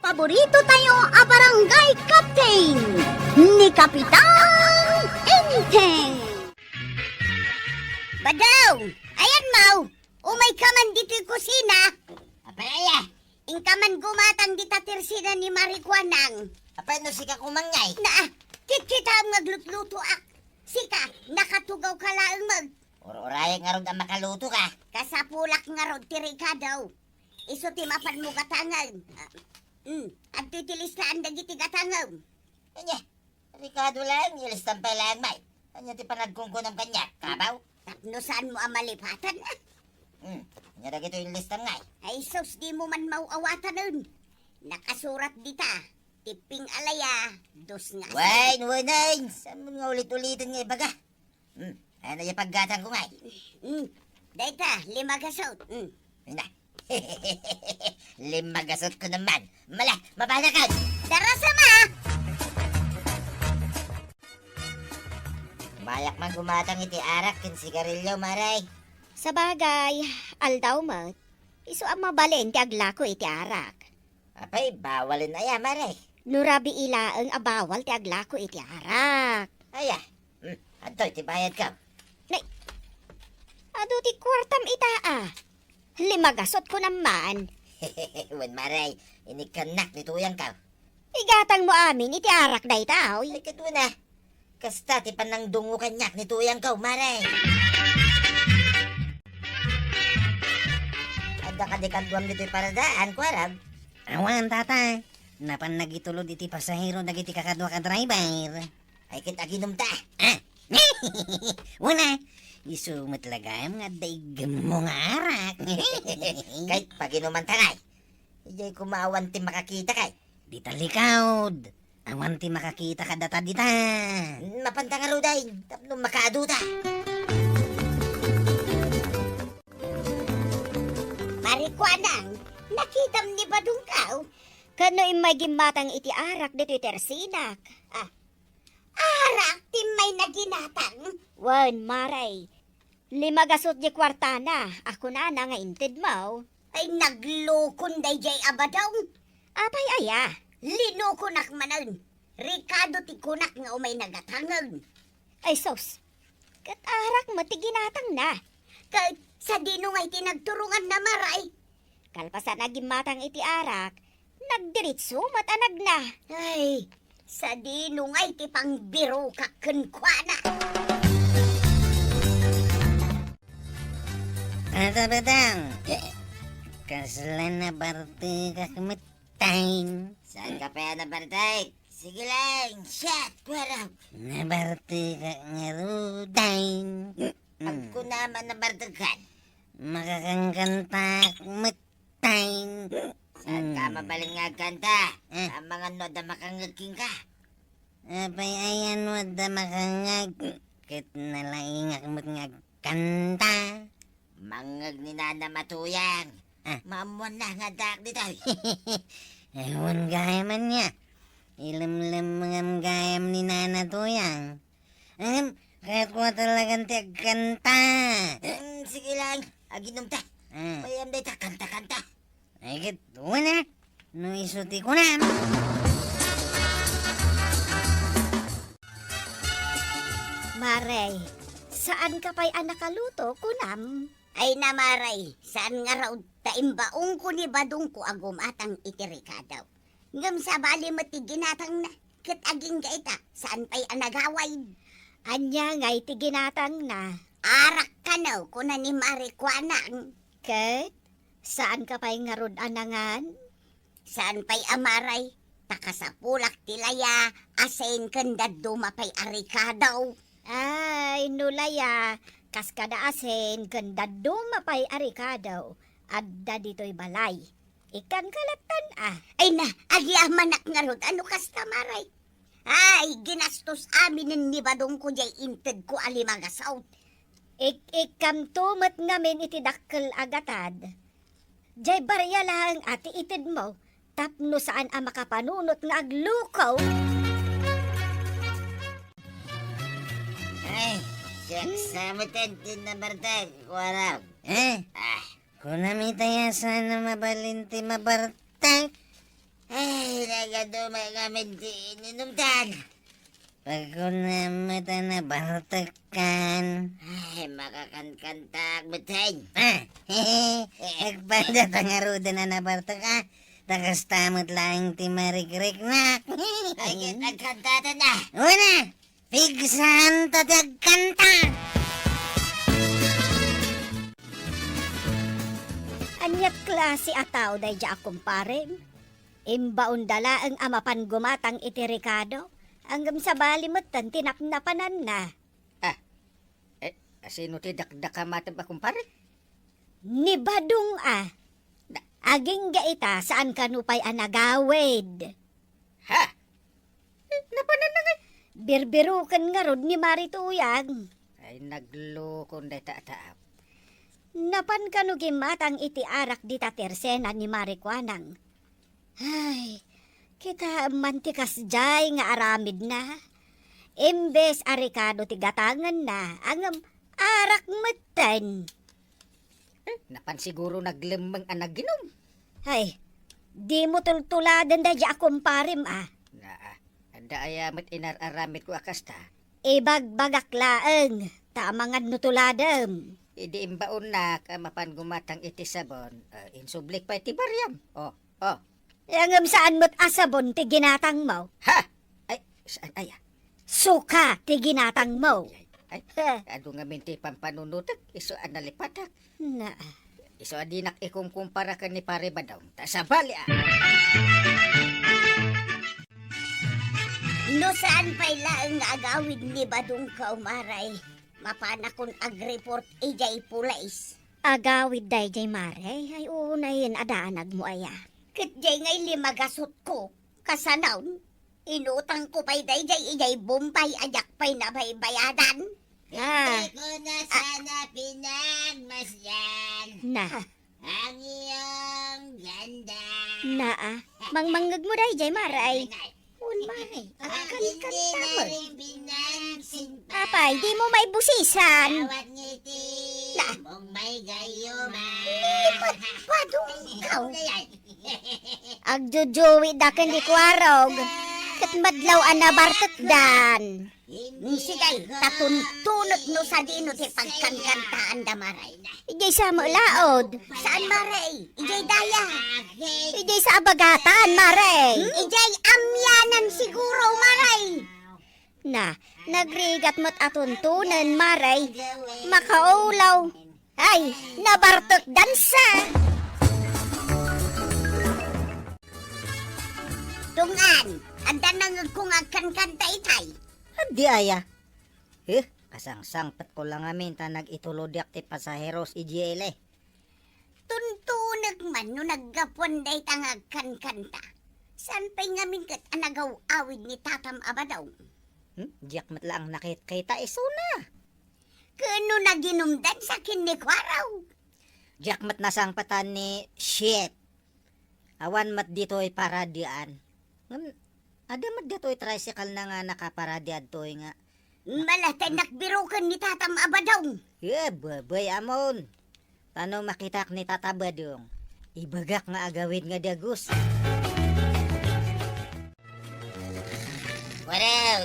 paborito tayo a barangay captain ni Kapitan Enteng. Badaw! Ayan, Mau! Umay ka man dito'y kusina. Apaya, Ingka man gumatang di tatirsina ni Marikwanang. apay no sika kumangay. Na, kita ang maglutluto ak. Sika, nakatugaw ka lang mag. Uro-uraya nga ron ang makaluto ka. Kasapulak nga rod tiri ka daw. Iso timapan mo katangan. At titilis na ang dagiti katangan. Anya, Ricardo lang, ilistan pa lang may. Anya ti panagkungkunam kanya, kabaw. Tapno saan mo ang malipatan? Anya na gito yung listan ngay. Ay sus, di mo man mauawatan nun. Nakasurat dita. Tiping alaya, dos nga. Wain, wain, saan mo nga ulit-ulitin nga ibaga? Ayan na yung paggatang ko ngay. Data, 5 gasot. Na. 5 gasot ko naman. Mala, mabala ka. Darasama! Mayak man gumatang iti arak kin sigarilyo, maray. Sa bagay, aldaw mat. Iso ang mabalin ti aglako iti arak. Apay, bawalin na ya, maray. Nurabi ila ang abawal ti aglako iti arak. Aya, antoy, ti bayad ka. Ado ti kwartam ita 5 gasot ko naman. Wan, maray, inikanak ni tuyang ka. Igatang mo amin iti arak day tao. Ay, kadwa na. Kasta, ti panang dungo kanyak ni tuyang ka, maray. Ada ka di kanduam dito'y paradaan, kwarab. Awan, tata. Napan nagitulod iti pasahero nagiti kakadwa ka driver. Ay, kita ginom ta. Wala. Isu matlagam nga daigam mo nga arak. Kahit paginuman ta kay. Ijay kumawan ti makakita kay. Di talikawd. Awan ti makakita ka data dita. Mapanta nga ruday. Tapno makaduta. Marikwanang, nakitam ni Badong Kaw. Kano imay gimatang iti arak dito tersinak. Arak ti may naginatang. Wan, maray. 5 gasot di kwartana. Ako na nga inted mo. Ay naglukon day jay abadaw. Apay aya. Linukunak manan. Ricardo ti kunak nga umay nagatangan. Ay sos. Kat arak mo ti ginatang na. Kat sa dino nga iti nagturungan na maray. Kalpasan agimatang iti arak. Nagdiritso matanag na. Ay, sa dino nga iti pang biro kakenkwana. Ata batang. Kaslan na barte kakamatain. Saan ka pa yan nabartay? Sige lang, shot, kwarab. Nabarte ka ngarudain. Pagko naman nabartagan. Makakangkanta kakamatain. Saan ka mabaling nga kanta? Ang mga nod na makangagking ka. Apay ayan mo da makangag. Kit nalaingak mo't nga kanta. Mangag ni Nana Matuyang. Mamuan na nga dak dito. Ewan gaya man niya. Ilam-lam mga gayam ni Nana Tuyang. Kahit ko talagang tiyag kanta. Sige lang, aginom ta. Payam day ta, kanta-kanta. Ay, gito na. No isuti ko na. Maray, saan ka pa'y anakaluto, kunam? Ay na maray, saan nga raw taimbaong ko ni Badong ko agumatang itirikadaw. Ngam sa bali mati ginatang na, kat aging gaita, saan pa'y anagaway? Anya nga'y tiginatang na. Arak ka na, kuna ni Marikwanang. Kat, saan ka pa'y ngarod anangan? Saan pa'y amaray? Takasapulak tilaya, asen kandad dumapay arikadaw. Ay, nulaya, kas kada asen ganda dumapay arikadaw. Adda dito'y balay. Ikan kalatan Ay na, agyamanak nga rod, ano kas tamaray? Ay, ginastos amin ni Badong ko jay inted ko alimagasaw. Ikam tumat ngamin iti dakkel agatad. Jay barya lang ati ited mo, tapno saan ang makapanunot nga aglukaw. Ay, shucks, samitan din na bartay, kwarab. Kunamita ya sana mabalinti mabartay. Ay, talaga dumay ngamin ininumdan. Pag ko na mata na bartakan. Ay, makakankanta butay. Nagpada tangaruda na nabarta ka. Takas tamot lang ti marikrik na. Ay, nagkantata na. Una, pigsan tatagkanta. Anyat klase ataw day ja akumparem. Imbaon dala ang amapan gumatang iti Ricardo. Anggam sa balimutan tinapnapanan na. Sino ti dakdaka matib akong pare? Ni Badong Aging gaita saan kanupay anagawid. Ha? Napanan na nga. Birbirukan nga rod ni Marituyag. Ay naglukon day taataap. Napan kanu gimatang iti arak di tatersena ni Marikwanang. Ay, kita mantikas jay nga aramid na. Imbes arikado ti gatangan na, ang arak matan. Napan siguro naglimang anaginom. Ay, di mo tultuladan da ja akumparim Na, anda ayamat inararamit ko akasta. Ibagbagak laeng, tamangan nutuladem. Idi imbaon na kamapan gumatang iti sabon. Insublik pa iti baryam. Oh. Angam saan mo't asabon ti ginatang mo? Ha? Ay, saan aya? Suka ti ginatang mo. Ay, ado nga minti pampanunutak. Iso analipatak. Na, Iso adinak ikong kumpara ka ni pare ba daw. Tasabali no saan pa'y laeng agawid ni Badong Kaumaray? Mapanakon ag-report ijay pulais. Agawid day jay maray, ay unayin adaanag mo aya. Kat jay ngay limagasot ko, kasanaw, inutang ko pa'y day jay ijay bumpay ajak pa'y nabaybayadan. Hindi ko na sana pinagmasyan Na, ang iyong ganda. mangmanggag mo day jay maray. Ay, Un maray, At akan hindi na kantamon. rin pinansin pa. Apay, di mo may busisan. Bawat ngiti mong may gayuman. Badong ikaw. Ano yan? Agjujuwi da kan di kwarog. Kat madlaw anabartet dan. Hindi Sigay, ako tatuntunot no sa dino ti pagkankantaan da maray. Ijay sa laod. Saan maray? Ijay daya. aking Ijay sa abagatan maray. Ijay amyanan siguro maray. Na, nagrigat mo't atuntunan maray. gawin. Makaulaw. Ay, nabartot dansa. Tungan, anda nang kung agkan-kanta itay. Di aya. Kasangsangpat ko lang amin ta nag-itulodyak ti pasaheros ijiele. Tuntunag man no naggapuan day tangag kan-kanta. San pa'y ngamin kat anagaw awid ni Tatam Abadaw? Diyak mat lang nakita iso na. Kano naginumdan sa kinikwaraw? Diyak mat nasangpatan ni shit. Awan mat dito'y paradian. Ada mat dito'y tricycle na nga nakaparadiad to'y nga. Malatay nakbirukan ni Tatam Abadaw. Babay amon. Tano makitak ni tatabadong. Ibagak nga agawid nga dagus. Warag!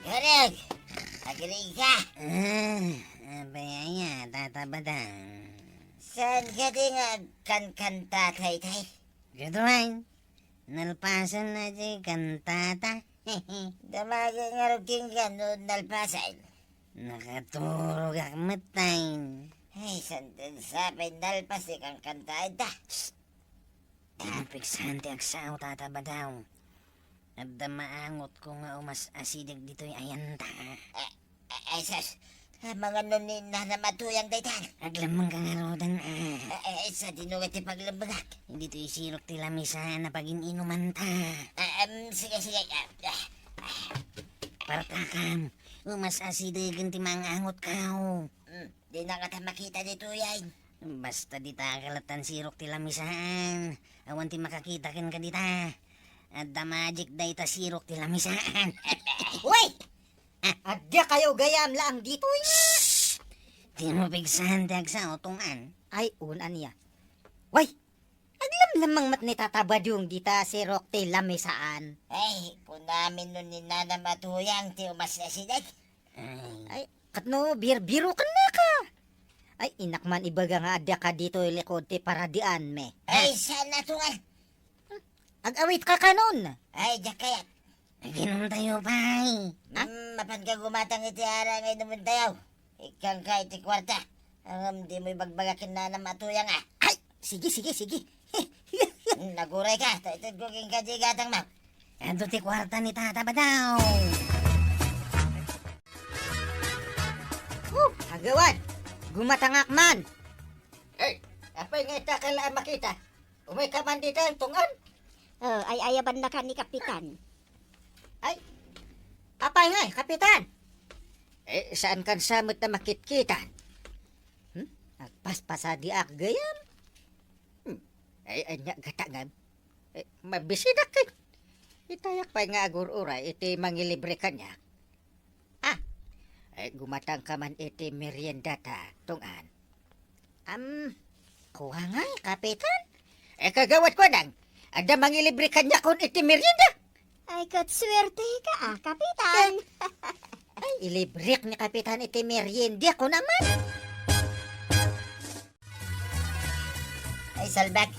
Warag! Agring ka! Bayaya, tatabadang. Saan ka di nga kan-kanta, tay-tay? Gaduan, nalpasan na di kantata. Damaga nga rugting ka no nalpasan. Nakaturog ak matay. Ay, sandan sapay nalpas kang kanta ita. Pigsante ak sao tatabadaw. At maangot ko nga umas asidag dito'y ayanta. Ay, sas. Mga nunin na namatuyang daytan. Aglamang ka nga rodan Ay, sa dinugat ti paglambagak. Hindi to'y sirok ti lamisa na paging inuman ta. Sige, sige. Partakam, umas asidagan ti mga angot kao. Di na ka ta makita dito yan. Basta di ta kalatan sirok ti lamisaan. Awan ti makakita ken ka dita. At the magic day ta sirok ti lamisaan. Uy! Adya kayo gayam lang dito. Di mo pigsan ti agsa utungan. Ay, unan niya. Way! Aglam lamang mat ni tatabadyung dita si Rocktail lamisaan. Ay, punamin nun ni Nana Matuyang ti umas na sinet. Ay, katno, biro ka na ka. Ay, inakman ibaga nga adya ka dito ilikod ti paradian me. Ay, sana to nga. Ag-awit ka kanon. Ay, diyak kaya. Ginom tayo, pay. Mapan ka gumatang iti ara ngay naman tayo. Ikang ka iti kwarta. Ang di mo ibagbagakin Nana Matuyang ah. Ay, sige. Naguray ka, taitod ko king kajigatang mo. Ando ti kwarta ni Tata Badaw. Agawan, gumatangak man. Ay, apay nga ita kailangan makita. Umay ka man dito ang tungan. Ay ayaban na ka ni Kapitan. Ay, apay nga, kapitan. Eh, saan kan samot na makitkitan? Agpaspasa di ak gayam? Ay, anya gatangam. Eh, mabisidak ka. Itayak pa nga agur-uray, iti mangilibre ka niya. Ay, gumatang ka man iti merienda ta, tungan. Kuha nga, kapitan. Eh, kagawat ko nang, ada mangilibre ka niya kung iti merienda. Ay katswerte ka Kapitan. Ay, ilibrik ni kapitan iti merienda ko naman. Ay, salbak.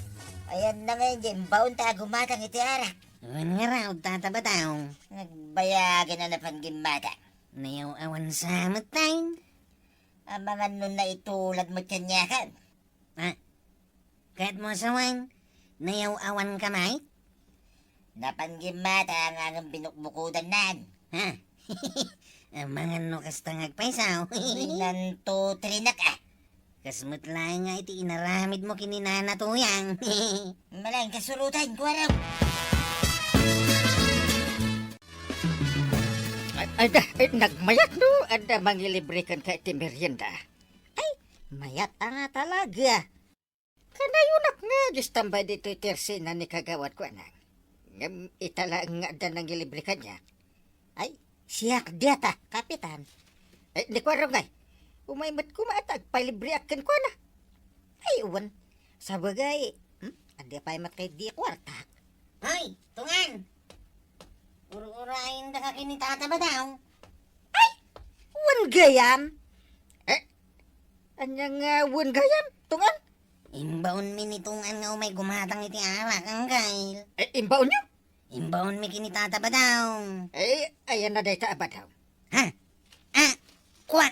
Ayan na ngayon, jimbaon ta gumatang iti ara. Wan nga raw, Tata Badaw. Nagbayagan na na panggimata. Nayaw awan sa matay. Ang mga nun na itulad mo kanyakan. Kahit mo sawan, nayaw awan kamay. Napanggimata ang angang binukbukudan nan. Ha? Ang mga no kastangag paisaw. Nantutrinak ah. Kasmut lang nga iti inaramid mo kininana tuyang. Malang kasulutan ko araw. Ada, nagmayat no, ada mangilibre kan ka iti merienda. Ay, mayat nga talaga. Kanayunak nga, just tambay dito itersi na ni kagawat ko anak. Ngam itala nga ada nangilibre ka niya. Ay, siyak diata, kapitan. Ay, di ko araw ngay. Umaymat ko maatag, palibre akin ko na. Ay, uwan. Sa bagay, adi pa mat kay di kwarta. Hoy, tungan! Uro-urain da ka kini Tata Badaw. Uwan gayam. Anya nga uwan gayam, tungan. Imbaon mi ni tungan nga umay gumatang iti arak ang kail. Imbaon niyo? Imbaon mi kini Tata Badaw. Ayan na day ta abadaw. Ha? Kwa?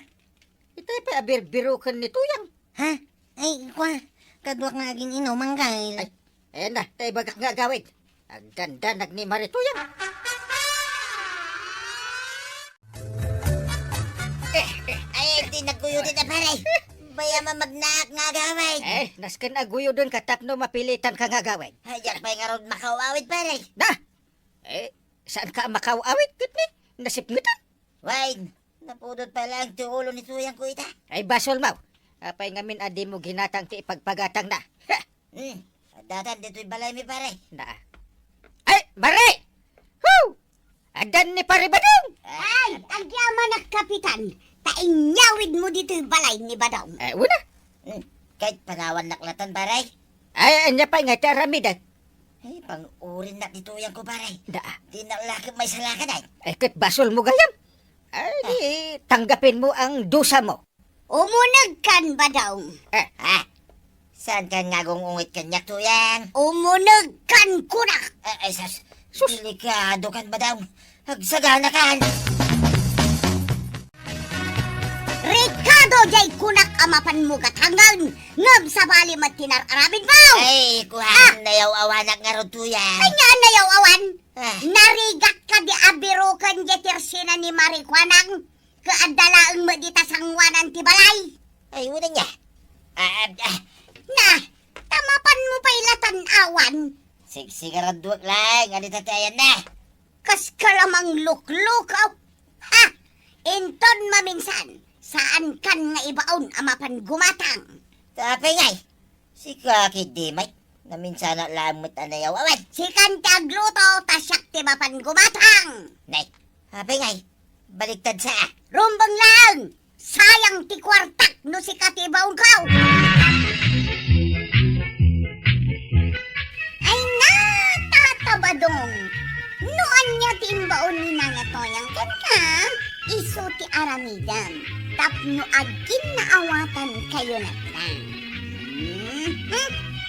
Itay pa abir-birukan ni Tuyang. Ha? Ay, kwa? Kadwak nga aging inom ang kail. Ay, ayan na, tayo bagak nga gawin. Ang ganda ni Marituyang. Ay, di nagkuyutin na paray. Baya mamagnaak nga gawin. Naskan aguyo doon katapno mapilitan ka nga gawin. Ay, diyak pa nga ron makawawit paray. Na! Saan ka makawawit? Gitni, nasipngitan. Wine, napudot pa lang ti ulo ni Tuyang ko ita. Ay, basol mau. Apay ngamin adi mo ginatang ti ipagpagatang na. Ha! Datan dito'y balay mi paray. Na. Ay, bare! Hu! Adan ni pare Badong! Ay, ang yaman na Kapitan. Tainyawid mo dito yung balay ni Badaw. Una. Kahit panawan naklatan paray. Ay, anya pa nga taramidan. Ay, pang-urin na ni Tuyang ko paray. Da. Di na lakip may salakan ay. Ay, kat basol mo gayam. Ay, di, tanggapin mo ang dusa mo. Umunag kan Badaw. Saan ka nga gungungit kanyak Tuyang? Umunag kan kunak. Ay, sus. Delikado kan ba daw? Hagsagana kan. Ricardo jay kunak amapan mo gatangan. Ngam sa bali matinararabin mo. Ay, kuhaan na yaw awanak nga ron Tuyang. Kanya na yaw awan. Ah. Narigat ka di abiro kan jetirsina ni Marikwanang. Kaadalaang madita sangwanan ti balay. Ay, una niya. Na, tamapan mo pa ilatan awan. Sigsigaraduak lang. Ano tatayan na? Kas kalamang luklukaw. Ha! Inton maminsan. Saan kan nga ibaon amapan gumatang? Tapay ngay. Si Kaki Dimay. Naminsana lamot anayaw awan. Si kantagluto tasyak ti mapan gumatang. Nay, tapay ngay. Baliktad sa Rumbang lang! Sayang ti kwartak no si katibaong kaw. badong. Noan niya timbaon ni nanatoyang kan ka, iso ti aramidam. Tapno agin naawatan kayo na tan.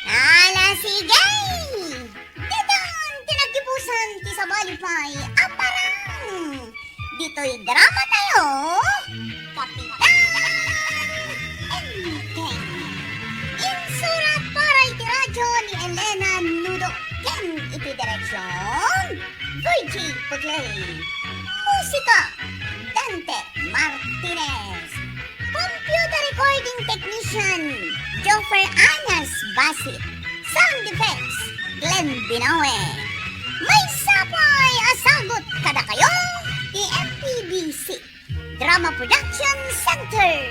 Ala sigay! Ditan, tinagipusan ti sa balipay, aparang! Dito'y drama tayo, Kapitan Enteng. Insurat para iti radyo ni Elena Nudo, ken iti direksyon, Virgie Pugley. Musika, Dante Martinez. Computer recording technician, Joffer Anas Basit. Sound effects, Glenn Binowe. May sapay asagot kada kayo, MPBC Drama Production Center.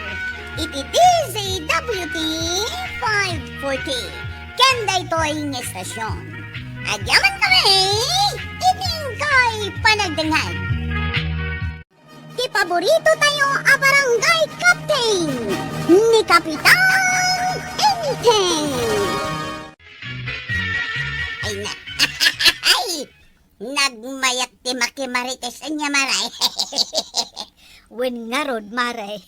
Iti DZWT 540. Kenda ito'y ng estasyon. Agyaman kami, ining kay panagdangan. Ti paborito tayo a barangay captain ni Kapitan Enteng. Ay na, ay, nagmayat ti makimarites niya maray. Wen nga rod, maray.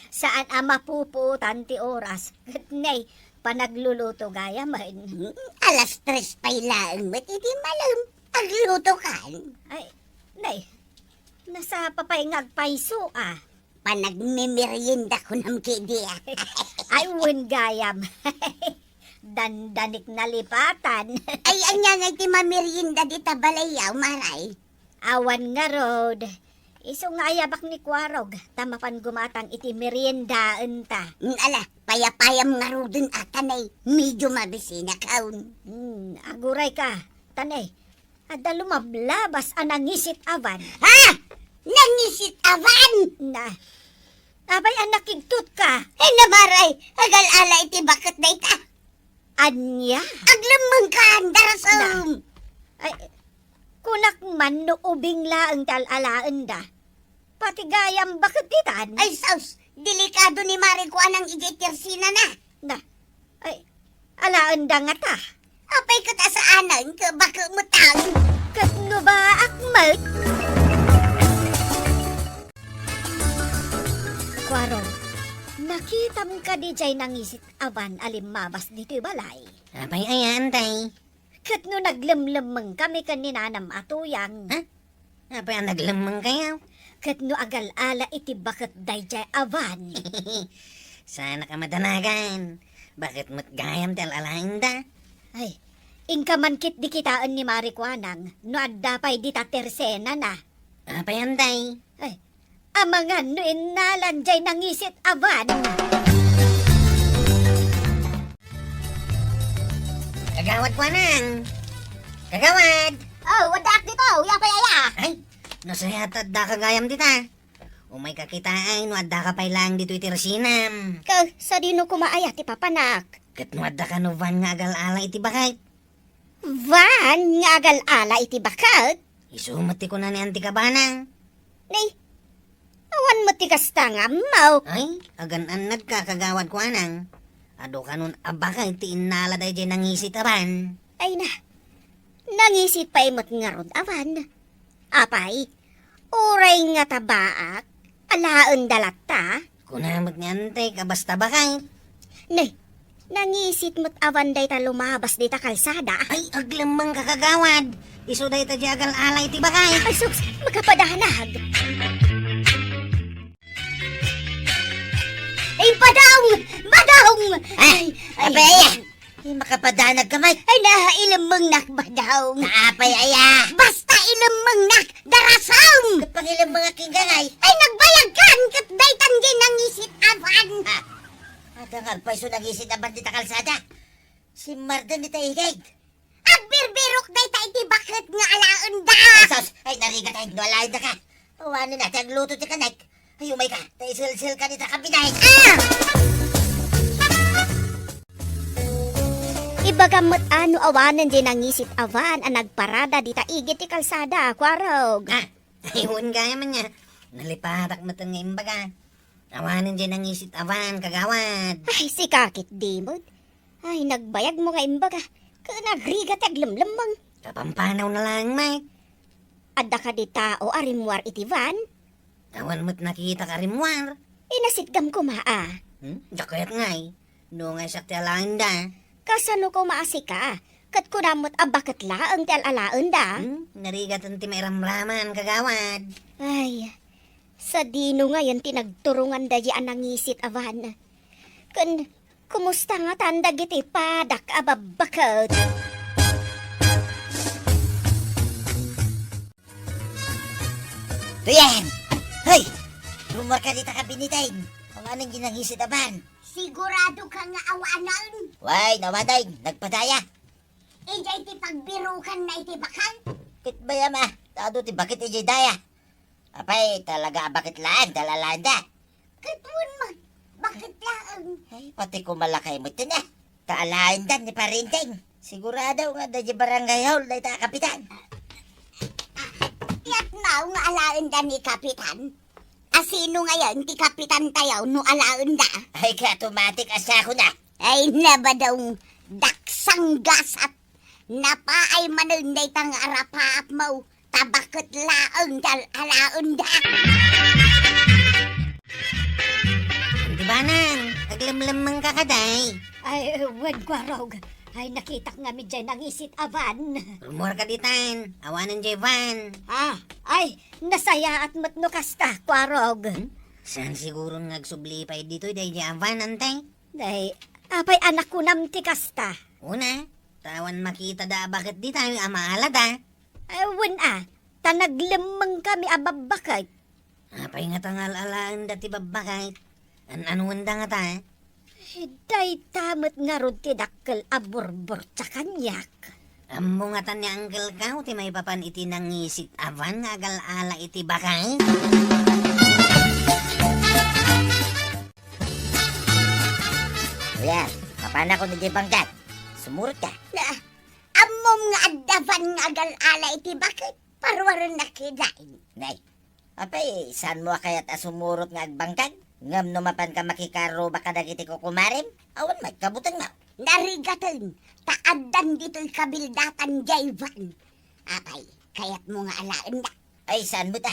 Saan ama puputan ti oras? Nay, panagluluto gaya man. Alas 3 pa ilang, matiti malam, agluto kan. Ay, nay, nasa papayngag paiso ah. Panagmimerienda ko ng kidiya. Ay, wen gayam. Dandanik na lipatan. Ay, anya nga ti mamerienda di tabalayaw, maray. Awan nga rod. Iso nga ayabak ni Kwarog. Tamapan gumatang iti meriendaan ta. Ala, payapayam nga rudin atanay, medyo mabisina kaun. Aguray ka. Tanay, ada lumablabas anangisit avan. Ha? Nangisit avan? Na, abay anakigtut ka. Ay namaray, agal-ala iti bakit na ita. Anya? Aglamang ka, darasam. Ay, kunak man no ubing laang talalaan da. Pati gayam bakit ditan? Ay saus, delikado ni Mari ko anang igitirsina na. Na, ay, alaan da nga ta. Apay ka ta sa anan, ka baka mutang. Katno ba akmal? Kwarong, nakitam ka di jay nangisit aban alimabas dito balay. Apay ayan, tay. Katno naglemlemeng kami kaninanam atuyang. Ha? Apay ang naglamang kayo. Katno agal-ala iti bakit dayjay avan. Sana ka madanagan. Bakit mo't gayam tel alain da? Ay, ingka man kit di kitaan ni Marikwanang, no adda pa'y di ta tersena na. Apay ang tay. Ay, amangan no inalanjay nangisit avan. Kagawad ko nang. Kagawad! Oh, wadak dito, yapay aya. Ay, nasayatad da kagayam dita. Umay kakitaan, wadda ka pa'y lang dito itirsinam. Ka, sa dino kumaaya ti papanak. Kat wadda ka no van nga agal-ala iti bakit. Van, nga agal-ala iti bakat. Isumati ko na ni Auntie Kabanang. Nay, awan mo ti kasta nga mau. Ay, agan-anad ka kagawad ko anang. Ado ka nun abakay ti inala day dyan nangisit aban. Ay na, nangisit pa imot nga rod avan. Apay, uray nga tabaak, alaan dalata. Kunamot ni Auntie ka basta bakay. Nay, nangisit mo't avan day ta lumabas day ta kalsada. Ay, aglamang kakagawad. Iso day ta dyan agal-ala iti bakay. Ay sus, magkapadahanag. Ay, badong! Badong! Ay, apay aya. Ay, makapadanag kamay. Ay, nahailamang nak, badong. Naapay aya. Basta ilamang nak, darasam! Kapangilang mga kinggangay. Ay, nagbayag kan, kat day tanggi nangisit avan. Adangal pa iso nangisit aban di ta kalsada. Si Marden di ta igay. Agbirbirok day ta iti bakit nga alaan da. Ay, sos! Ay, narigat ay, nualay na ka. Uwanin natin, ang luto ti kanak. Ay, umay ka. Tay sil-sil ka ni ta kabinay. Ibagamot ano awanan din nangisit avan ang nagparada di ta igit ti kalsada, Kwarog. Ah, ayun gaya man niya. Nalipatak mo itong imbaga. Awanin dyan ang isit avan, kagawad. Ay, si kakit dimod. Ay, nagbayag mo nga imbaga. Kanagrigat aglamlamang. Kapampanaw na lang, Mike. Adda ka di tao arimwar iti van. Tawan mo't nakita ka rimwar. Inasitgam ko maa. Jakayat ngay. No ngay sakti alaan da. Kasano ko maasi ka? Kat kunamot abakat laang ti alalaan da. Narigatan ti may ramraman, kagawad. Ay, sa dino ngayon tinagturungan da di anangisit avan. Kumusta nga tanda giti padak ababakat? Tuyan! Hoy! Rumor ka dita ka binitain. Ang anong ginangisit aban. Sigurado ka nga awanan. Way, nawaday. Nagpadaya. Ijay ti pagbirukan na iti bakal. Kit ba yama? Tado ti bakit ijay daya. Apay, talaga bakit laan, dalalanda. Katun mo. Bakit lang? Ay, pati ko malakay mo ito na. Kaalain dan ni Parinteng. Sigurado nga da di barangay hall na ita kapitan. Tiyak na nga alaan da ni Kapitan. Asino ngayon ti Kapitan tayaw no alaan da? Ay, ka-automatic asa ko na. Ay naba daw daksang gasat. Napaay manunday tang arapaap mo. Tabakot laang dal alaan da. Diba nang? Aglamlamang kakaday. Ay, wag kwarog. Ay, nakita nga mi dyan ang isit avan. Rumor ka ditan. Awanan jay van. Ay, nasaya at matnukas ka, kwarog. Saan siguro ngagsublipay dito day di avan, antay? Day, apay anak ko nam tikasta. Una, tawan makita da bakit di tayo amaalad ah. Ay, tanaglamang kami ababakay. Apay nga tangal alaan dati babakay. Anuan da nga ta? Day tamot nga rod ti dakkel aburbor sa kanyak. Amo nga tan ni Uncle Kao, ti may papan iti nangisit avan nga agal-ala iti bakay. Kuya, kapana ko ni di bangkat. Sumurot ka. Na, amom nga adavan nga agal-ala iti bakit? Parwaran na kidain. Nay, apay, saan mo kayat asumurot nga agbangkag? Ngam no mapan ka makikaro baka dagiti ko kumarim? Awan may kabutang na. Narigatan, taadan dito'y kabildatan jayvan. Apay, kayat mo nga alaan da. Ay, saan mo ta?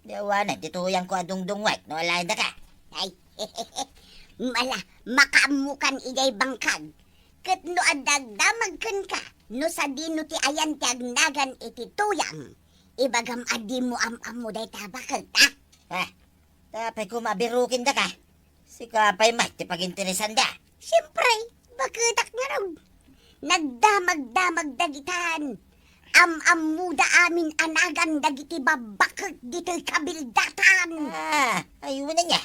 Diawanan, dituyang ko adungdung white, no alain da ka. Ay, mala, makaamukan ijay bangkag. Kat no adagdamagkan ka, no sa dino ti ayan ti agnagan iti tuyang. Ibagam adi mo am-amu day tabakal, ta? Ha? Tapay ko mabirukin da ka. Si kapay mat, ti paginteresan da. Siyempre, bakitak nga raw. Nagdamag-damag dagitan. Am-amu da amin anagan dagiti babakal dito'y kabildatan. Ayun na niya.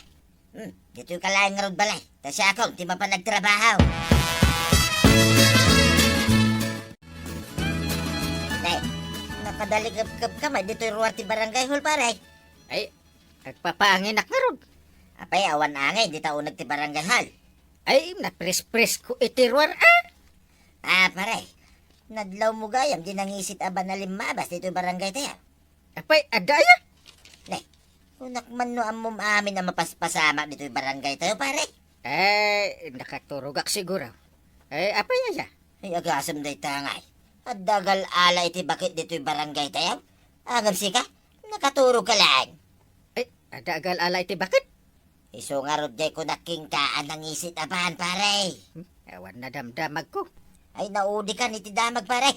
Dito yung kalahin nga rod balay. Kasi ako, di pa nagtrabaho. Nay, napadali kap kamay dito yung ruwar ti barangay hall paray. Ay, nagpapanginak nga rod. Apay, awan angay, di tao nagti barangay hall. Ay, napres-pres ko itirwar Paray, nadlaw mo gayam, di nangisit aban na limabas dito yung barangay tayo. Apay, adaya. Nay, unak man no amom amin na mapaspasama dito yung barangay tayo, pare. Ay, nakaturugak siguro. Ay, apay niya. Ay, agasam day tangay. At dagal ala iti bakit dito yung barangay tayo. Agam sika, nakaturog ka lang. Ay, adagal alay ti bakit? Iso nga rod jay ko nakingkaan ng isit abahan, pare. Ewan na damdamag ko. Ay, naudi ka ni tidamag, pare.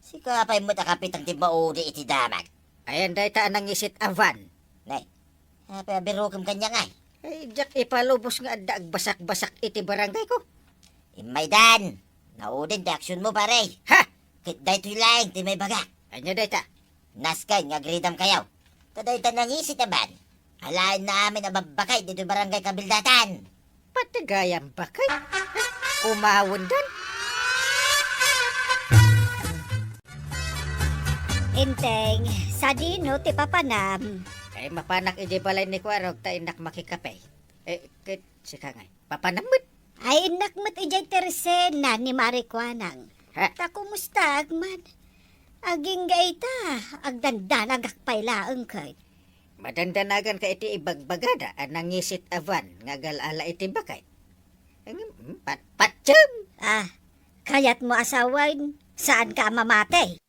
Si kapay mo takapit ang tibaudi iti damag. Ayan dahi taan ang isit avan. Nay, pabirukim kanya nga. Ay, jak ipalubos nga daag basak-basak iti barangay ko. Imay dan, naudin di aksyon mo, pare. Ha! Kit dahi to'y laing, ti may baga. Anya dahi ta. Naskay, nga gridam kayaw. Taday tanang isit aban. Alain na amin na babakay dito barangay kabildatan. Patigayang bakay. Umawon dan. Inteng, sa dino ti papanam. Ay, mapanak iji balay ni Kwarog ta inak makikapay. Kit si Kangay. Papanamit. Ay, nakmat ijay tersena ni Marikwanang. Ha? Ta kumusta, agman? Aging gaita, agdandan agakpay laang kay. Madandanagan ka iti ibagbagada ang nangisit avan nga galala iti bakay. Patsyam! Kayat mo asawan, saan ka mamatay?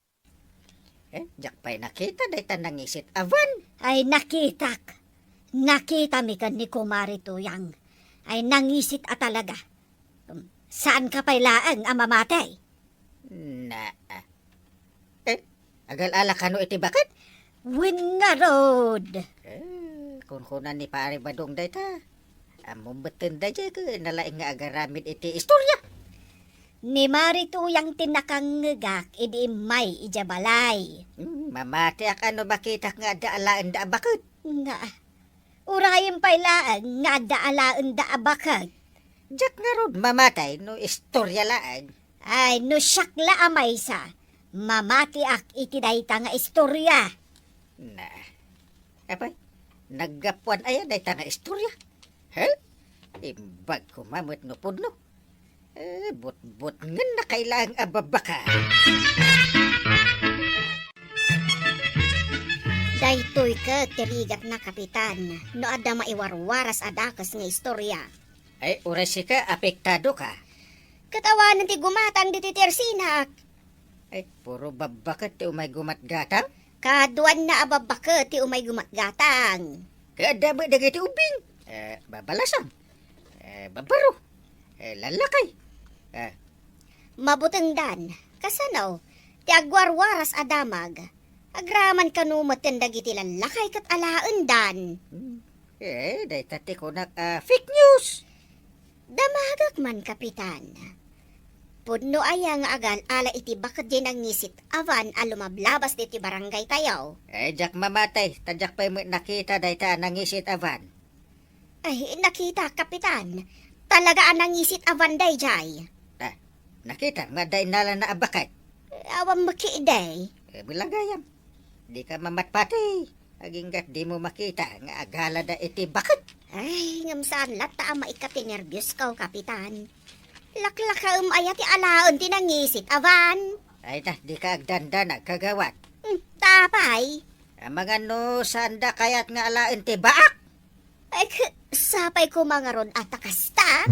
Jak pa'y nakita dayta nangisit awan. Ay nakitak. Nakita mi kan ni Kumari Tuyang. Ay nangisit a talaga. Saan ka pa'y laang amamatay? Na. Agal-ala kano iti bakit? Wingarod. Kunkunan ni pare badong dayta. Amo beten daja ka nalaing nga agaramid iti istorya. Ni Mari Tuyang tinakangegak idi may ijabalay. Mamati ak ano bakitak nga daalaan da bakit? Nga. Urayin pa'y laang nga daalaan da abakat. Jak nga ron mamatay no istorya laan. Ay no syakla amay sa. Mamati ak iti dayta nga istorya. Na. Apay, naggapuan ayan dayta nga istorya. Hel? Imbag kumamot no pudno. But nga na kailangang ababaka. Daytoy ka tirigat na kapitan. No ada maiwarwaras adakas nga istorya. Ay, orasi ka, apektado ka. Katawanan ti gumatang diti tersinak. Ay, puro babakat ti umay gumatgatang. Kaduan na ababaka ti umay gumatgatang. Kada ba dagiti ubing? Babalasan. Babaro. Lalakay. Mabuteng dan. Kasanaw, ti agwarwaras adamag. Agraman kanumaten dagiti lalakay kat alaan dan. Day tati ko fake news. Damagak man kapitan. Pudno aya nga agal ala iti bakat di nangisit avan alumablabas diti barangay tayaw. Jak mamatay. Tadyak pa'y nakita dayta nangisit avan. Ay, nakita kapitan. Talaga ang nangisit avan day jay. Nakita, nga day nala na abakay. Awang makiiday. Bilagayam. Di ka mamatpati. Aginggat di mo makita nga agala da iti bakit. Ay, ngamsaan lata ang maikatinervyos ka, kapitan. Laklaka ayati alaon ti nangisit avan. Ay na, di ka agdanda na kagawat. Tapay. Ang mga no, sanda kayat nga alain ti baak. Ay, sapay ko mga ron at takasta.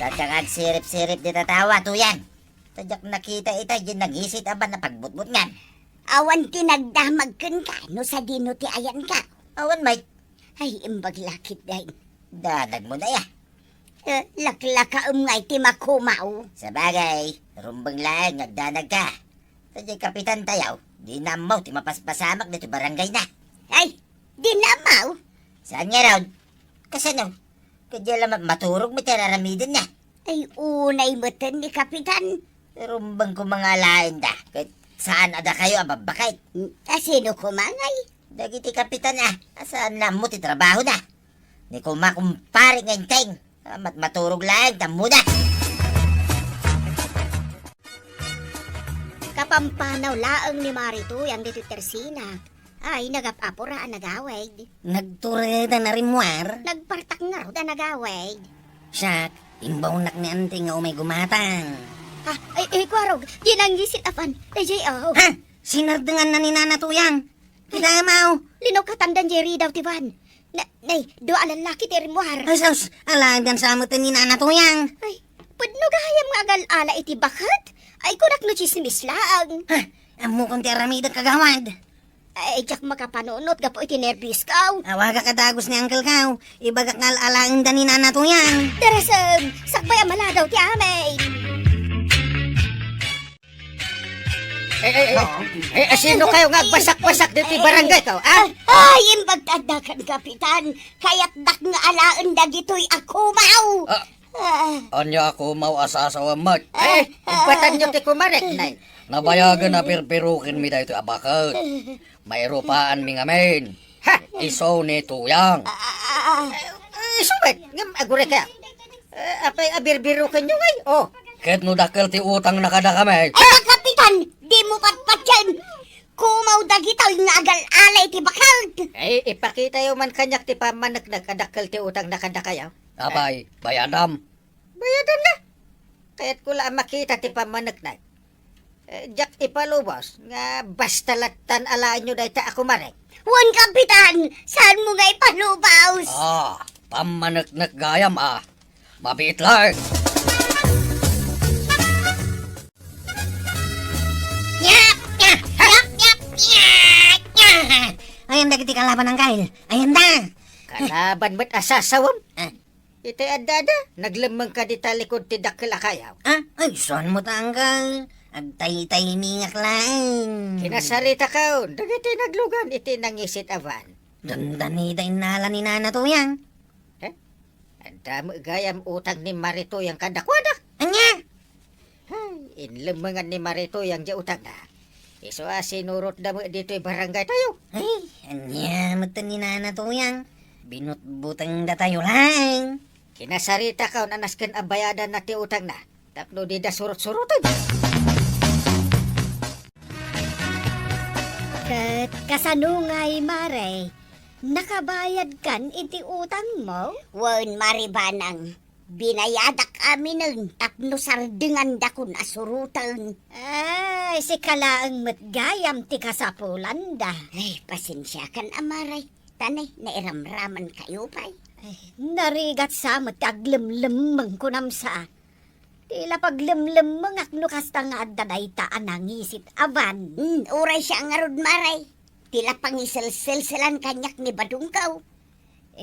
Sa kagag sirip-sirip di tatawa, Tuyang. Tadyak nakita ita, yun nag-isit aban na pagbutbut nga. Awan tinagdamag kan ka, no sa dino ti ayan ka. Awan, Mike. Ay, imbag lakit day. Dadag mo na ya. Laklaka ngay ti makumaw. Sa bagay, rumbang laeng nagdanag ka. Tadyak kapitan tayaw, di namaw ti mapaspasamak dito barangay na. Ay, di namaw. Saan nga raw? Kasano? Kadya lang maturog mo tiraramidin na. Ay, unay matan ni kapitan. Rumbang ko mga lain da. Kahit saan ada kayo ababakay. Sino kumangay? Dagiti kapitan asaan na mo ti trabaho na. Ni kumakumpari ngayon teng. Maturog lang, tamo na. Kapampanaw laang ni Marito yang dito tersina. Ay, nagapapura ang nagawid. Nagtureda na rimwar. Nagpartak nga ro da nagawid. Siya, imbaw nak ni ante nga umay gumatang. Ay, kwarog, ginanggisit apan. Ay, Ha? Sinardengan na ni Nana Tuyang. Kidamaw. Lino katandan Jerry daw tiban. Nay, doa lalaki ti rimwar. Ay, sus, alagan sa amutin ni Nana Tuyang. Ay, pudno gayam nga agal-ala iti bakat. Ay, kunak no chismis laang. Ha? Amo kong ti aramida kagawad. Ay, jak makapanunot gapo iti nervous kaw. Awaga kadagos ni Uncle Kaw. Ibagak nga alaang da ni Nana Tuyang. Darasam, sakbay ang maladaw ti amay. Sino kayo nga basak-basak dito barangay ka? Ay, imbag tadakan kapitan. Kaya't dak nga alaan dagitoy akumaw. Anya ako mau asa-asawa mat. Batan nyo ti kumarek, nay. Nabayagan na pirpirukin mi dahito abakot. Mairupaan mi ngamin. Ha? Iso ni Tuyang. Subat, ngam agure ka. Apay abirbiru ka nyo ngay, oh. Ket no dakkel ti utang nakada kami. Ay, kapitan, di mo patpatyan. Kumaw dagitoy nga agal-alay ti bakal. Ay, ipakita yung man kanyak ti pamanak nagkadakal ti utang nakada kayaw. Apay, bayadam. Bayadan na. Kaya't ko lang makita ti pamanak na. Jak ipalubos, nga basta latan alaan nyo dahil ako marek. Wan kapitan, saan mo nga ipalubaws? Pamanaknak gayam Mabiit lang. kalaban ang kail. Ayan da! Kalaban mo't asasawam. Ah. Iti adada, naglamang ka di talikod ti dakkel akayaw. Ay, saan mo tanggal? Agtay-tay mingak lang. Kinasarita ka, dagiti naglugan iti nangisit avan. Dandanida inala ni Nana Tuyang. Ang dami gayam utang ni Marito yung kadakwada. Anya? Ay, inlamangan ni Marito yung di utang na. Iso sinurot damo dito'y barangay tayo. Ay, anya mata ni Nana Tuyang. Binutbutang da tayo lang. Kinasarita ka, nanaskan abayadan na ti utang na. Tapno di da surot-surotan. Kat kasanungay, Mare, nakabayad kan iti utang mo? Wan maribanang. Binayadak kami nun. Tapno sardingan da kun asurutan. Ay, si kalaang matgayam ti kasapulan da. Ay, pasensya kan amaray. Tanay, nairamraman kayo pa'y. Ay, narigat sa mataglimlimang ko namsa. Tila paglimlimang akno kasta nga dadaytaan ang isit avan. Uray siya ang arod maray. Tila pangisil-silsilan kanyak ni Badungkaw.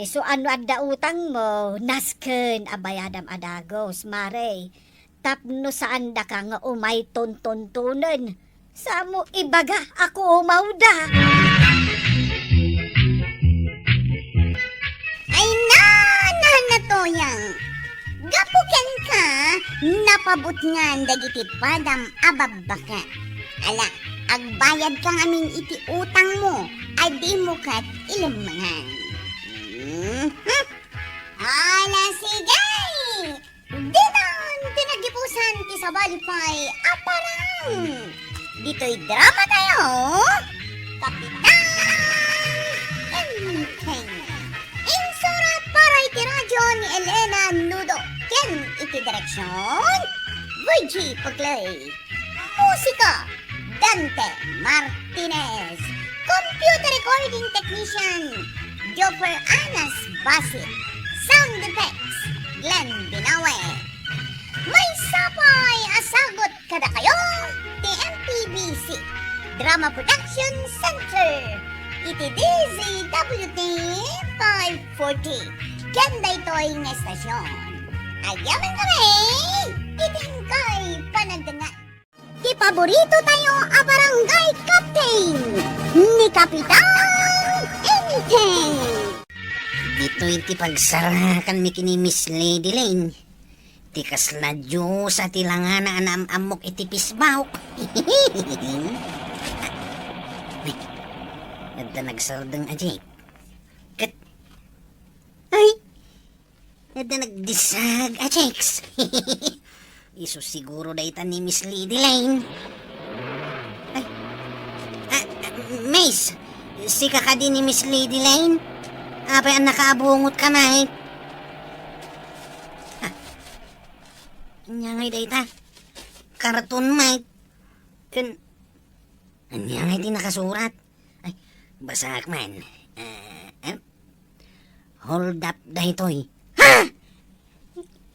So ano adda utang mo, nasken abayadam adagos, Mare. Tapno saan da ka nga umay tontontunan. Sa mo ibaga ako umawda. Ay na toyang. Gapuken ka, napabot nga dagiti padam ababaka. Ala, agbayad kang aming iti utang mo, ay di mo kat ilamangan. Ala, sigay! Dinan, tinagipusan ti sabalipay, aparang! Dito'y drama tayo, Kapitan Enteng. Insurat para iti radyo ni Elena Nudo. Ken iti direksyon, VG Paglay. Musika, Dante Martinez. Computer recording technician, Jopper Anas Basit. Sound effects, Glenn Binawe. May sapay asagot kada kayo, TMPBC Drama Production Center. Iti DZWT 540. Kanda ito'y nga estasyon. Ayaman kami, itin kay panagdangan. Di paborito tayo a barangay captain ni Kapitan Enteng. Dito'y ti pagsarakan mi kini Miss Lady Lane. Tikas na Diyos at ilangana anam-amok iti pisbawk. Ay, nagda nagsardang ajay. Kat, ay, nagda nagdisag ajayks. Iso siguro da ita ni Miss Lady Lane. Ay, Mace, si kakadi ni Miss Lady Lane. Apay ang nakaabungot ka na eh. Anyangay da ita. Karton Mike. Anyangay di nakasurat. Ay, basak man. Hold up da ito'y. Ha!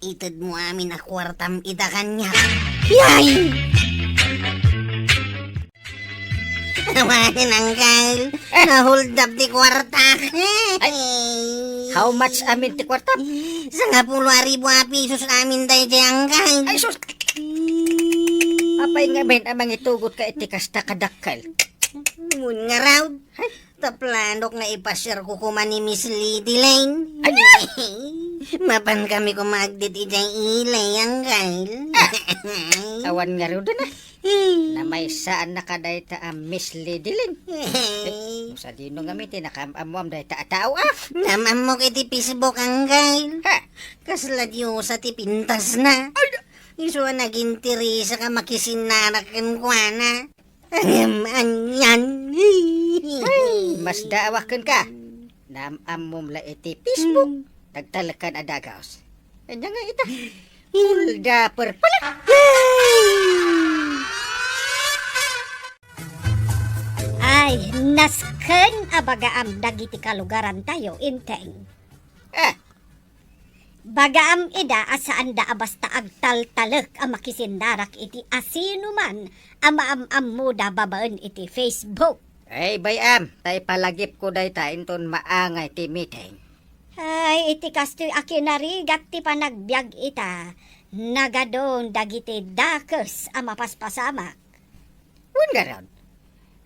Itad mo amin a kwartam ita kanya. Yay! Tawanin ang Kyle. Na-hold up di kwarta. How much amin ti kwarta? Sa nga 10,000 pisos amin tayo diyang Kyle. Ay, sus! Apay nga ben amang itugot ka iti kasta kadakkal. Mun nga raw. Taplanok na ipashare ko kuma ni Miss Lady Lane. Mapan kami kumagdit ijang ilay ang Kyle. Awan nga rin doon na may saan nakadayta ang Miss Lady Lynn. Sa dino nga mi, tinakamuam dayta atao Namamok iti Facebook ang Kyle. Ha? Kasladyo sa tipintas na. Iso naging tirisa ka makisinarakin ko na. Anyan. Mas daawakan ka. Namamom la iti Facebook. Tagtalakan adagaos. Kanya nga ita. Huldaper pala. Ay, nasken abagaam dagiti kalugaran tayo, Inteng. Bagaam ida asaan da basta agtaltalek ang makisindarak iti asino man amaam-am mo da babaan iti Facebook. Ay, bayam, tay palagip ko day ta inton maangay ti meeting. Ay, iti kastoy akinarigat ti panagbiag ita. Nagadon dagiti dakes a mapaspasamak. Wan garon.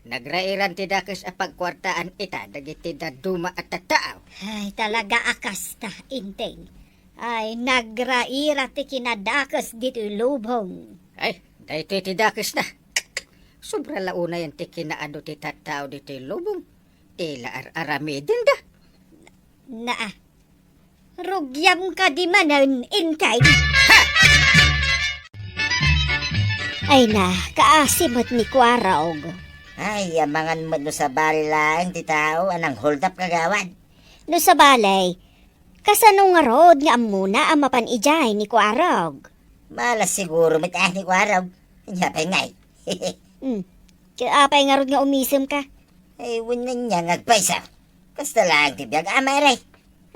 Nagrairan ti dakes a pagkwartaan ita dagiti daduma at tataaw. Ay, talaga akas ta, inteng. Ay, nagraira ti kinadakes dito lubong. Ay, dahito ti dakes na. Sobra launa yan ti kinaano ti tatao dito lubong. Tila aramidin da. Naa, rugyam ka di manan, inteng. Ay na, kaasimot ni Kwarog. Ay, amangan mo no sa barilaeng ti tao anang hold up kagawan. No sa balay, kasano nga rod nga amuna ang mapanijay ni Kwarog. Malas siguro mitah ni Kwaraw. Nyapay ngay. Kaya apay nga rod nga umisem ka. Ay, wunan niya ngagpaysa. Kasta lang ti biyag amaray.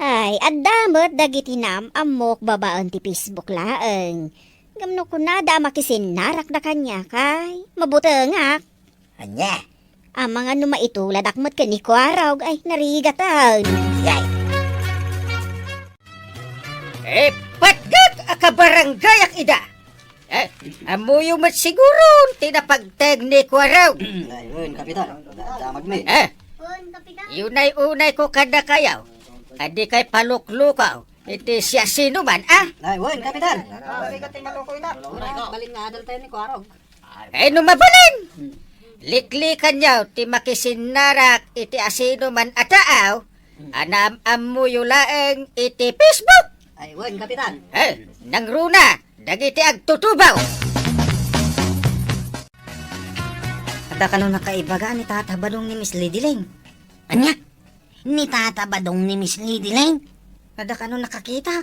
Ay, adamot dagiti nam amok babaan ti Facebook laeng. Gamno ko na da makisin narak na kanya kay mabutengak. Anya. Ang mga numaitulad akmat ka ni Kwarog ay narigatan. Yay. Patgag akabarangay ak ida. Amuyo mat siguro tinapagtag ni Kwaraw. Ayun, kapitan. Damag mi. Yunay unay ko kada kayaw. Adi kay paluklukaw. Iti siya sino man, Ayun, kapitan. Balin nga adal tayo ni Kwarog. Numabalin. Liklikan niyaw ti makisinarak iti asino man ataaw. Anam amuyo laeng iti Facebook. Ayun, kapitan. Nang runa, dagiti agtutubaw. Kada ka nung nakaibaga ni Tata Badong ni Miss Lady Lane. Anya? Ni Tata Badong ni Miss Lady Lane? Kada ka nung nakakita?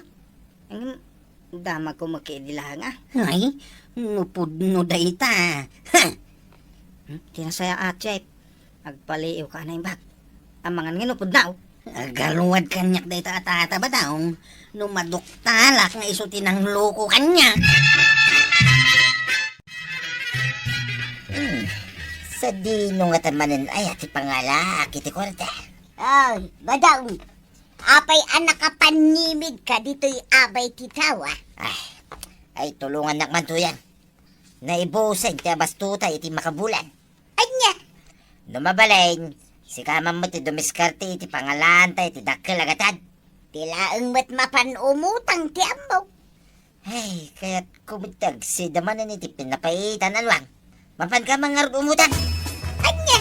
Damag ko makiidilang Ay, nupod no dayta. Tinasaya atya, agpaliw ka na yung bag. Amangan nga nupod na. Galuwad kanyak dayta at Tata Badong. Numaduktalak nga iso tinang loko kanya. Sa dino nga tamanin ay ati pangala kiti kwarta. Ay, badang. Apay anak ka panimid ka dito'y abay titawa. Ay tulungan nakman to yan. Naibusan ti abastuta iti makabulan. Anya, Numabalain, si kamang mo ti dumiskarte iti pangalanta iti dakkel agatan. tilaang mat mapanumutang ti ammo. Ay, kaya't kumitag si damanan iti pinapaitan alwang. Mapan ka mga umutang. Anya!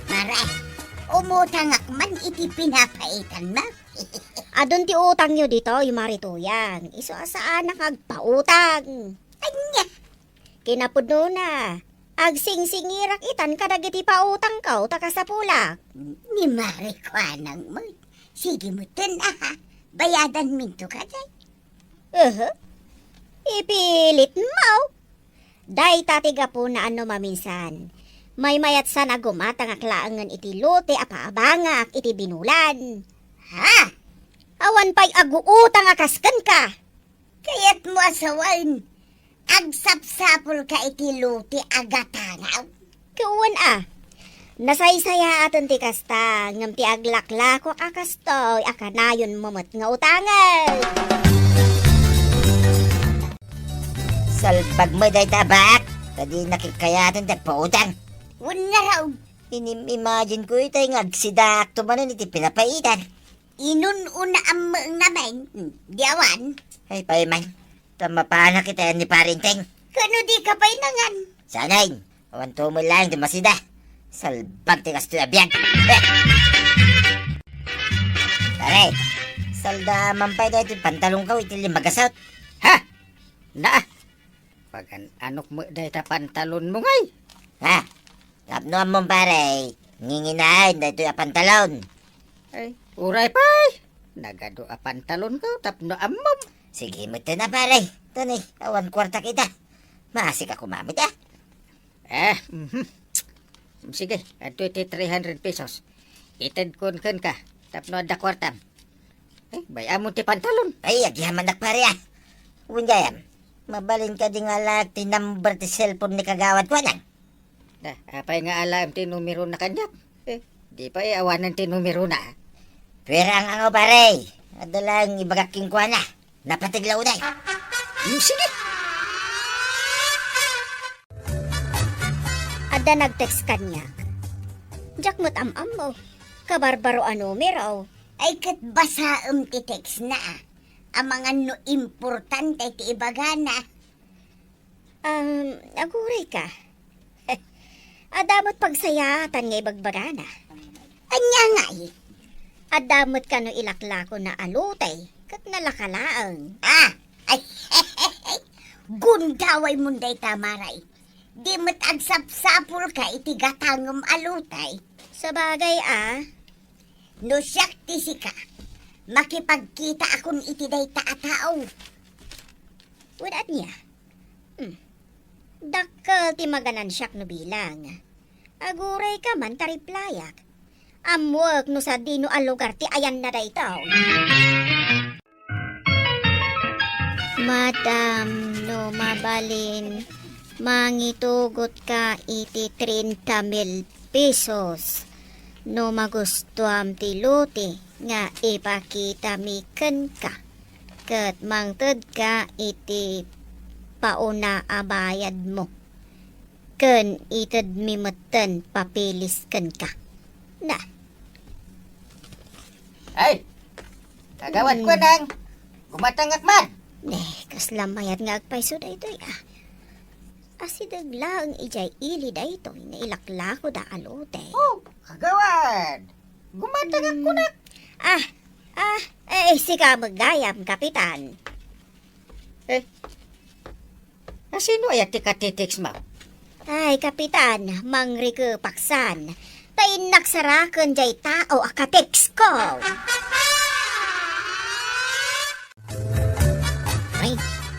Maray, umutang akman iti pinapaitan mo. Adon ti utang nyo dito, yung marituyan. Iso asaan nakagpautang. Anya! Kinapudno na. Agsing-singirak itan kadagiti pautang ka o takasapulak. Ni Marikwanang mo. Sige mo dun ha. Bayadan minto ka day. Ipilit mo. Day tatiga po na ano maminsan. May mayat sa nagumatang aklaangan iti lote apaabangak iti binulan. Ha? Awan pa'y aguutang akaskan ka. Kaya't mo asawan. Agsapsapol ka iti luti agatanaw. Kuwan nasaysaya aton ti kasta, ngam ti aglaklako akastoy, akanayon momot nga utangan. Salbag mo day tabak. Tadi nakikayatan tayo pautang. Una raw, Imagine ko itay ngagsidak tumanan iti pinapaitan. inununa ang naman. Diyawan, Ay, paiman. Tamapanak kita ni parinteng. kano di ka pa'y nangan. Sanay, awan mo lang di masida. Salbag tigas to abyan. Tare, salda mampay daw iti pantalong ka iti limagasot. Pagan anok mo day ta pantalon mo ngay. Ha? Tapno mo pare, nginginahin daw ito yung pantalon. Ay, uray pay. Nagado a pantalon ko tapno amom. Sige mo ito na pare. Tanay, awan kwarta kita. Masik ako mamit Sige, ato iti 300 pesos. Ited kon ka, tapno da kwartam. Bayamon ti pantalon. Ay, agyaman pare Unyayam, mabalin ka di nga lag ti number ti cellphone ni kagawad ko lang. Na, apay nga alam ti numero na kanyap. Di pa awanan ti numero na. Pero ang ano pare, adalang ibagaking kwa na. Napatiglaw na. Sige. Ada nag-text kanya. Jak mo't am-am mo. Kabarbaro ano numero. Ay kat basaam ti text na. Ang mga no importante ti ibagana. Aguray ka. Adamot pagsayatan nga ibagbagana. Anya nga eh. Adamot ka no ilaklako na alutay. Kat nalakalaang. Ay, gundaway munday tamaray. Di mo't agsapsapul ka iti gatangom alutay. Sa bagay No siyak ti sika. Makipagkita akong iti day taatao. Wadat niya. Dakkel ti maganan siyak no bilang. Aguray ka man tariplayak. Amwag no sa dino al lugar ti ayan na daytaw. Madam, no mabalin, mangitugot ka iti 30,000 pesos. No magustuam ti luti nga ipakita mi ken ka. Ket mangted ka iti pauna abayad mo. Ken ited mi meten papilis ken ka. Na, Ay, kagawad ko nang gumatangak man. kaslamayat nga agpaiso daytoy Asidagla ang ijay ili daytoy na ilaklako da alote. Oh, kagawad. Gumatangak ko na. Sika maggayam, kapitan. Sino ay ti katitext mo? Ay, kapitan, mangri ke paksan. Tayin naksarakan jay tao akateks ko. Ay,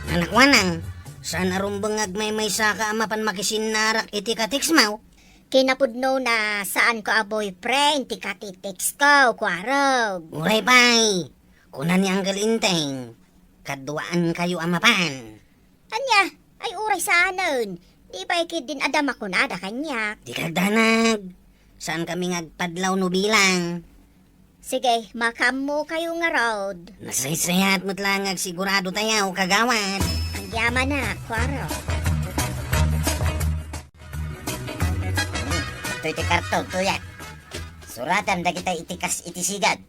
anak wanang. Saan arumbangag may saka amapan makisinarak iti kateks mo? Kinapudno na saan ko a boyfriend, ti katiteks ko, kwarog. Uray pay. Kunan niyang galinteng. Kaduaan kayo amapan. Anya, ay uray saanon. Di ba ikid din adam ako na ada kanya. Di kagdanag. Saan kami ngagpadlaw no bilang? Sige, makamu kayo nga road. Nasaysayat mo't lang sigurado tayo kagawad. Ang yaman na, kwarog. Ito iti karton, tuyak. Suratan da kita itikas itisigad.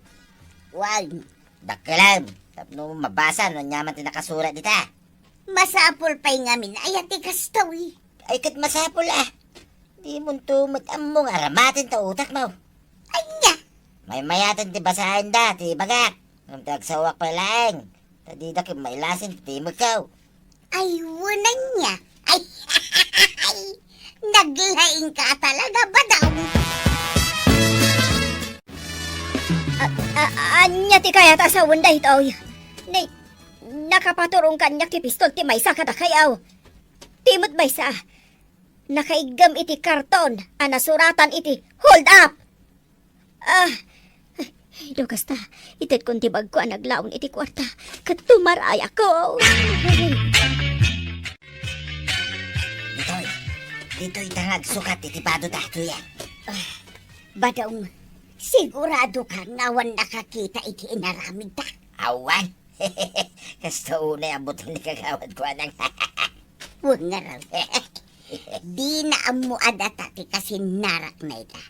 Wag, Dakkelam. Tapno mabasa no nyaman ti nakasurat dita. masapul pa'y ngamin ay ati kastawi. Ay kat masapul Di mo tumot among aramatin ta utak mo. Anya, May mayatan ti basahan da, ti bagak. Nung tagsawak pa lang. Tadi da kim mailasin ti magaw. ay wunan niya. Ay, naglaing ka talaga ba daw? Anya ti kaya ta sa wanda ito. Nakapaturong kanyak ti pistol ti maysa kada kayaw. Timot maysa. Nakaigam iti karton. Anasuratan iti hold up. Do kasta. Ited kon ti bag ko naglaon iti kwarta. Katumaray ako. Dito'y tangag sukat iti pado da, tuyak. Badong, sigurado ka ngawan nakakita iti inaramid ta. Awan. Kasta una abutin ni kagawad ko anang. Huwag nga raw. Di na amo adata ti kasi narak na ita.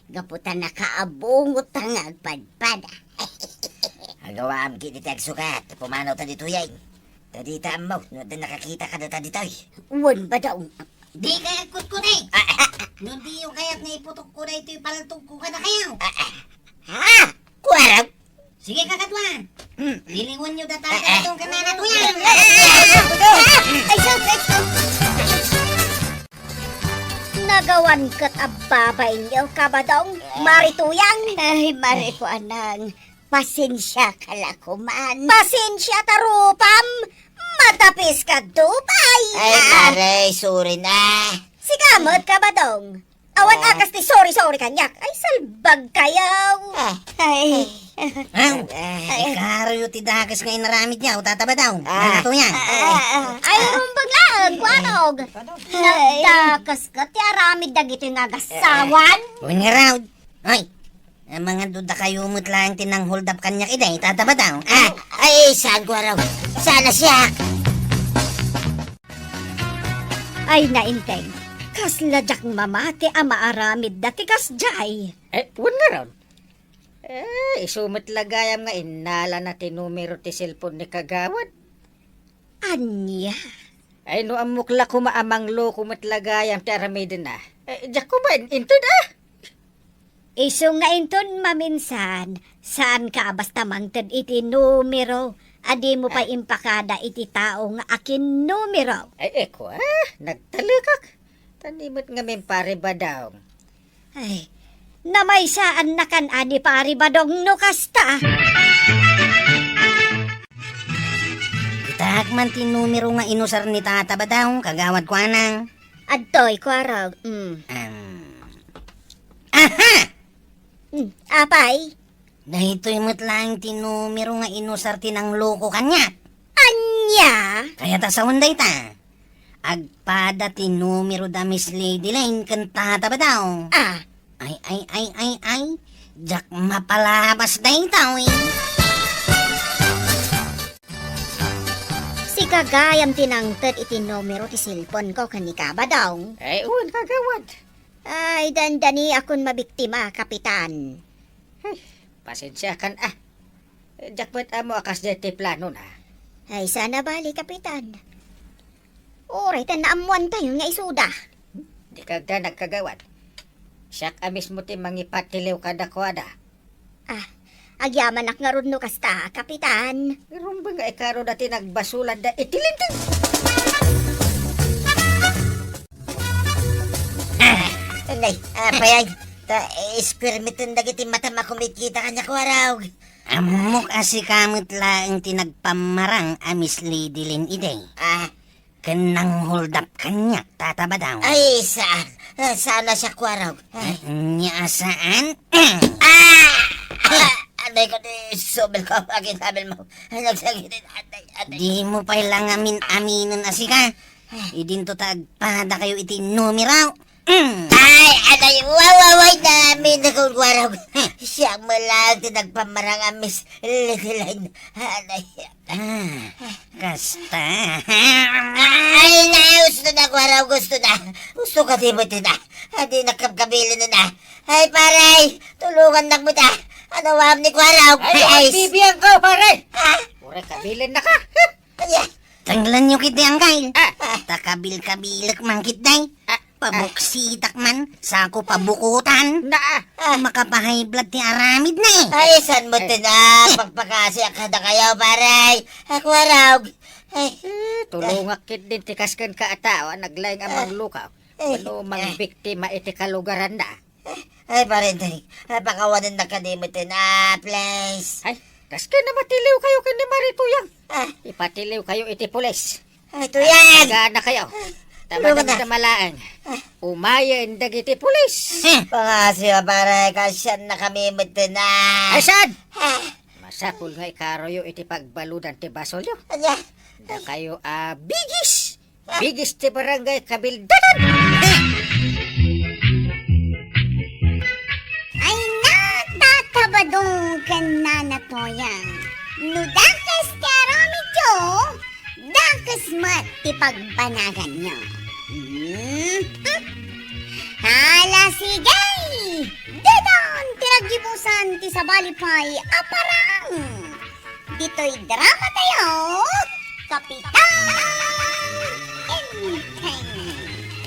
Gaputan nakaabungot ang agpadpada. Agawaam kiti tagsukat. Pumanaw ta dito yan. Tadita mo. No din nakakita ka data dito'y. Huwag ba daw? Di kaya kutkunay. Nundi yung kaya't na iputok ko na ito yung palantog ko ka na kayo. Ha? Kwarag? Sige kakatwan. Lilingon nyo data ka itong kanana to yan. Ay, so. Nagawan kat ababay niyo kabadong marituyang. Ay, mare ko anang. Pasensya ka lakuman. Pasensya tarupam. Matapis ka dupay. Ay, mare, sorry na. Sigamot ka ba dong? Awan akas ti sorry kanyak. Ay, salbag kayaw. Ay, Karo yung tidakas ngayon naramid niya. Tataba daw. Ano to yan? Ay, rumbag lang. Kwanog! Nagdakas ka, ti aramid dagito yung agasawan. Uwan nga raw. Hoy, ang mga duda kayo lang tinang hold up kanya kiday, tataba daw. Ay, saan ko raw? Sana siya. Ay, nainteng. Kasladyak mamati ama aramid dati kasjay. Wan nga ron. Isumit lagayam nga inala na tinumero ti cellphone ni kagawad. Anya? Ay no amukla ko maamang lo kumatlagayam ti aramidin na. Diyak ko ba intud Iso nga inton maminsan, saan ka basta mangted iti numero? Adi mo pa impakada iti tao nga akin numero. Ay eko nagtalikak. Tanimot nga may pare ba daw? Ay, namay saan na kan adi pari badong no kasta. Itak man tinumero nga inusar ni tataba daw, kagawad ko anang. Adtoy, kwarog. Aha! Apay? Dahito'y matlang tinumero nga inusar tinang loko kanya. Anya? Kaya ta sa hunday ta. Agpada tinumero da Miss Lady Lane kanta ba daw? Ay. Jak mapalabas da itaw Si kagayam tinangted iti numero ti cellphone ko kanika ba daw? Ay uwan kagawad. Ay, dandani akon mabiktima, kapitan. Pasensya kan Jakpat amo akas deti plano na. Ay, sana bali, kapitan. Oray, tanaamuan tayo nga isuda. Di kagda nagkagawad. Siyak amis mo ti mangipatiliw kada kwada. Agyaman ak nga rod no kasta, kapitan. Meron ba nga ikaro dati nagbasulan da itilintin? Nay, payag. Espermitin dagiti mata makumikita kanya ko raw. Amok asi kamot laang tinagpamarang a Miss Lady Lane iday. Kanang hold up kanya, tataba daw. Ay, sana siya ko raw. Nya saan? Anay ko di sobel ko. Akin sabil mo. Nagsagitin. Di mo pa lang aminon asi ka. Idin to tagpada kayo iti numero. Ay, anay, wawaway namin na kung waraw. Siya mo lang tinagpamarang amis. Ligilain. Anay. Kasta. Ay, na, gusto na, waraw, gusto na. Gusto ka di mo ito na. Hindi nakapkabilin na na. Ay, paray, tulungan na mo na. Ano wam ni Kwaraw? Ay, bibiyang ko, pare! Pure kabilin na ka! Tanglan nyo kiti ang kail. Takabil-kabilak man kitday. Pabuksitak man, sako pabukutan. Makapahay blood ti aramid na eh. Ay, san mo tina? Pagpakasi akada kayo, paray. Ako araw. Tulungak kit din tikaskan ka atawa, naglayang amang lukaw. Ano mang biktima iti kalugaran na. Ay, parin, pakawanan na ka di mo tina, please. Ay, tas ka na matiliw kayo kani Marituyang. Ipatiliw kayo iti pulis. Ay, tuyang! Gana kayo. Tama na malaan. Umayan dagiti pulis. Pangasi ka, paray, kasyan na kami mo tina. Ay, saan? Masapul nga ikaroyo iti pagbaludan ti basolyo. Anya? Da kayo bigis. Bigis ti barangay Kabildanan. Ay natatabadong ka na to yan. Nudakas karami jo, dakas mat ti pagbanagan nyo. Hala sigay! Dadon tinagibusan ti sabalipay aparang. Dito'y drama tayo, Kapitan Enteng.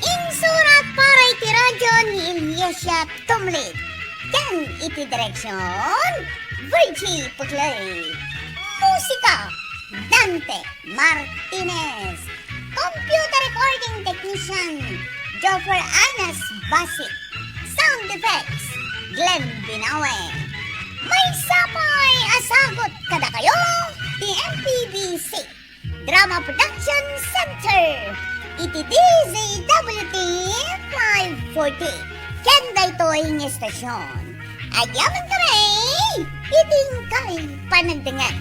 Insurat para iti radyo ni Ilyasya Tumlit. Yan iti direksyon, Virgie Puglay. Musika, Dante Martinez. Computer recording technician, Joffer Anas Basit. Sound effects, Glenn Binawe. May sapay asagot kada kayo, the MPBC Drama Production Center. Iti DZWT 540. Kenda ito'y ng estasyon. Agyaman kami, iting kay panagdangan.